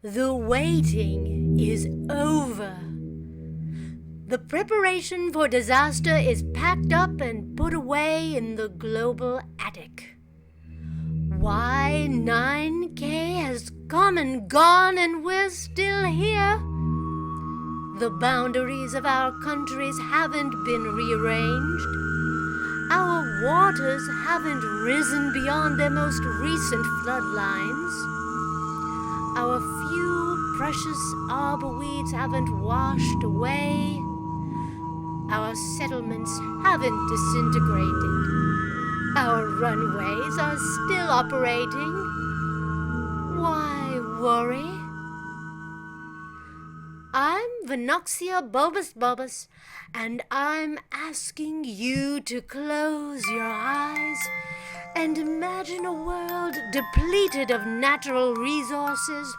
The waiting is over. The preparation for disaster is packed up and put away in the global attic. Y9K has come and gone, and we're still here. The boundaries of our countries haven't been rearranged. Our waters haven't risen beyond their most recent floodlines. Our few precious arbor weeds haven't washed away. Our settlements haven't disintegrated. Our runways are still operating. Why worry? I'm Venoxia Bulbos, and I'm asking you to close your eyes and imagine a world depleted of natural resources,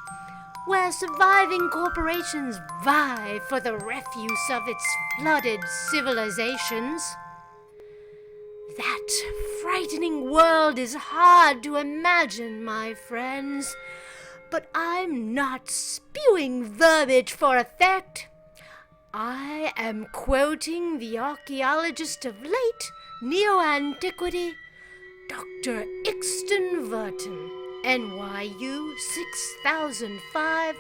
where surviving corporations vie for the refuse of its flooded civilizations. That frightening world is hard to imagine, my friends, but I'm not spewing verbiage for effect. I am quoting the archaeologist of late neo-antiquity, Dr. Ixton Verton, NYU 6005,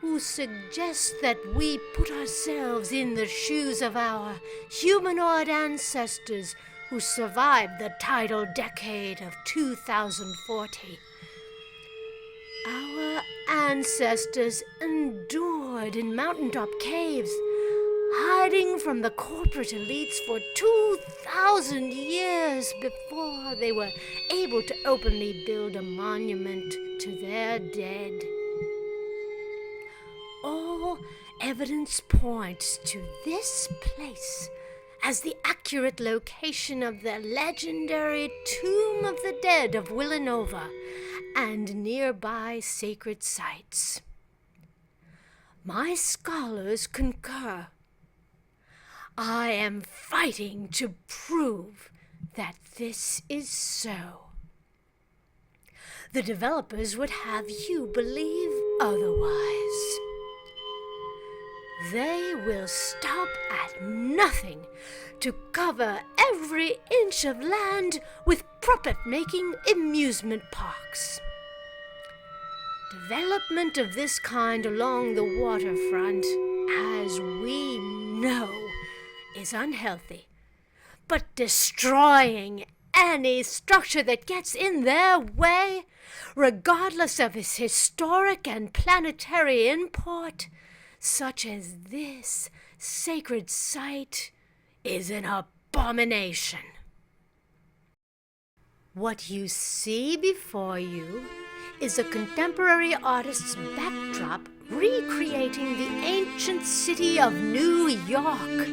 who suggests that we put ourselves in the shoes of our humanoid ancestors who survived the tidal decade of 2040. Our ancestors endured in mountaintop caves, hiding from the corporate elites for 2,000 years before they were able to openly build a monument to their dead. All evidence points to this place as the accurate location of the legendary Tomb of the Dead of Willanova and nearby sacred sites. My scholars concur. I am fighting to prove that this is so. The developers would have you believe otherwise. They will stop at nothing to cover every inch of land with profit-making amusement parks. Development of this kind along the waterfront, as we know, is unhealthy, but destroying any structure that gets in their way, regardless of its historic and planetary import, such as this sacred site, is an abomination. What you see before you is a contemporary artist's backdrop recreating the ancient city of New York,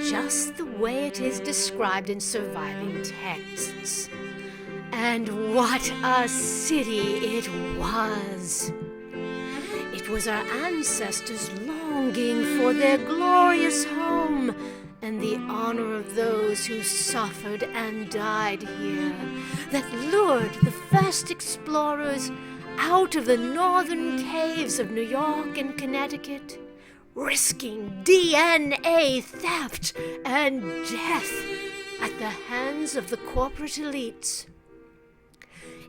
just the way it is described in surviving texts. And what a city it was! It was our ancestors longing for their glorious home and the honor of those who suffered and died here that lured the first explorers out of the northern caves of New York and Connecticut, risking DNA theft and death at the hands of the corporate elites.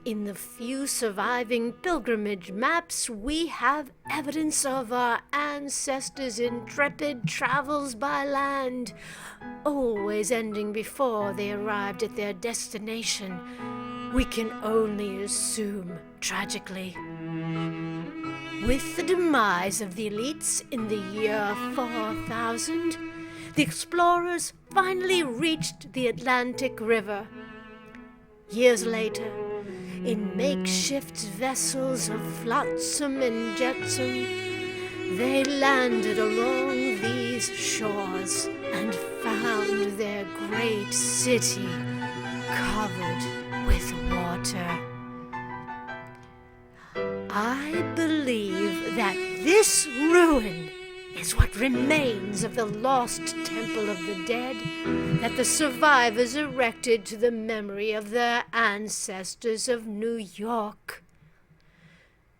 In the few surviving pilgrimage maps, we have evidence of our ancestors' intrepid travels by land, always ending before they arrived at their destination. We can only assume tragically. With the demise of the elites in the year 4000, the explorers finally reached the Atlantic River. Years later, in makeshift vessels of flotsam and jetsam, they landed along these shores and found their great city covered with water. I believe that this ruin is what remains of the lost temple of the dead that the survivors erected to the memory of their ancestors of New York.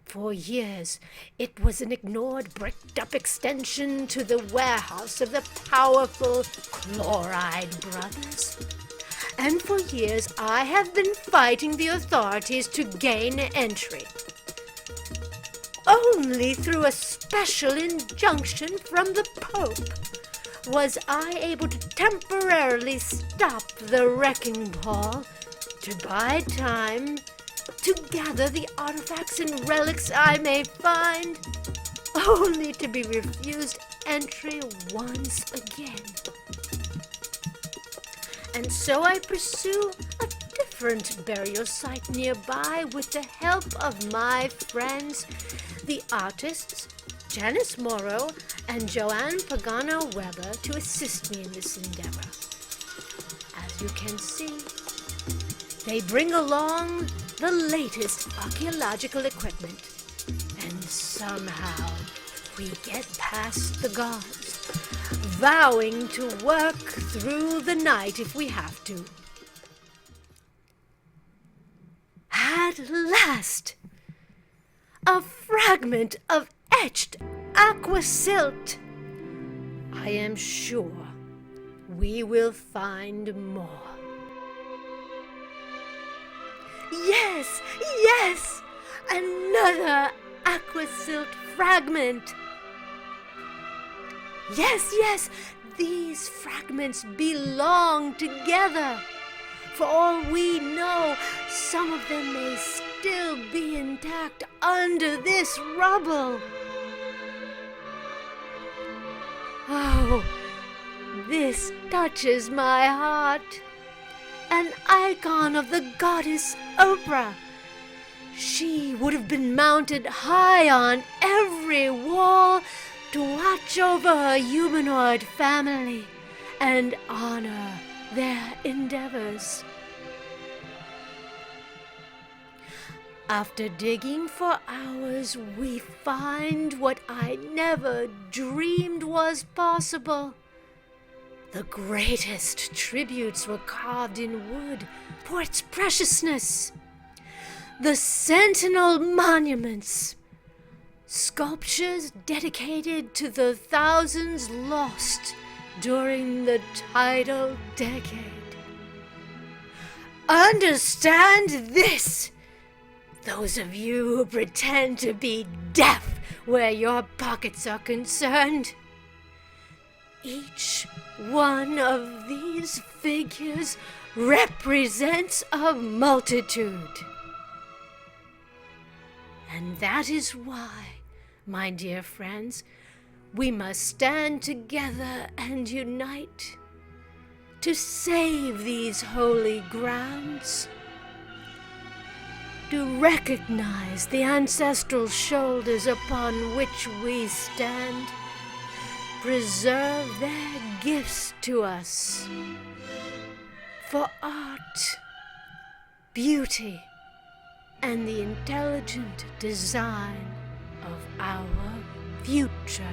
For years, it was an ignored, bricked-up extension to the warehouse of the powerful Chloride Brothers. And for years, I have been fighting the authorities to gain entry. Only through a special injunction from the Pope was I able to temporarily stop the wrecking ball, to buy time, to gather the artifacts and relics I may find, only to be refused entry once again. And so I pursue a different burial site nearby with the help of my friends, the artists Janice Morrow and Joanne Pagano Weber, to assist me in this endeavor. As you can see, they bring along the latest archaeological equipment, and somehow we get past the gods, vowing to work through the night if we have to. At last, a fragment of etched aqua silt. I am sure we will find more. Yes, yes! Another aqua silt fragment. Yes, yes, these fragments belong together. For all we know, some of them may still be intact under this rubble. Oh, this touches my heart. An icon of the goddess Oprah. She would have been mounted high on every wall to watch over her humanoid family and honor their endeavors. After digging for hours, we find what I never dreamed was possible. The greatest tributes were carved in wood for its preciousness. The Sentinel monuments, sculptures dedicated to the thousands lost during the tidal decade. Understand this, those of you who pretend to be deaf where your pockets are concerned. Each one of these figures represents a multitude. And that is why, my dear friends, we must stand together and unite to save these holy grounds, to recognize the ancestral shoulders upon which we stand, preserve their gifts to us for art, beauty, and the intelligent design of our future.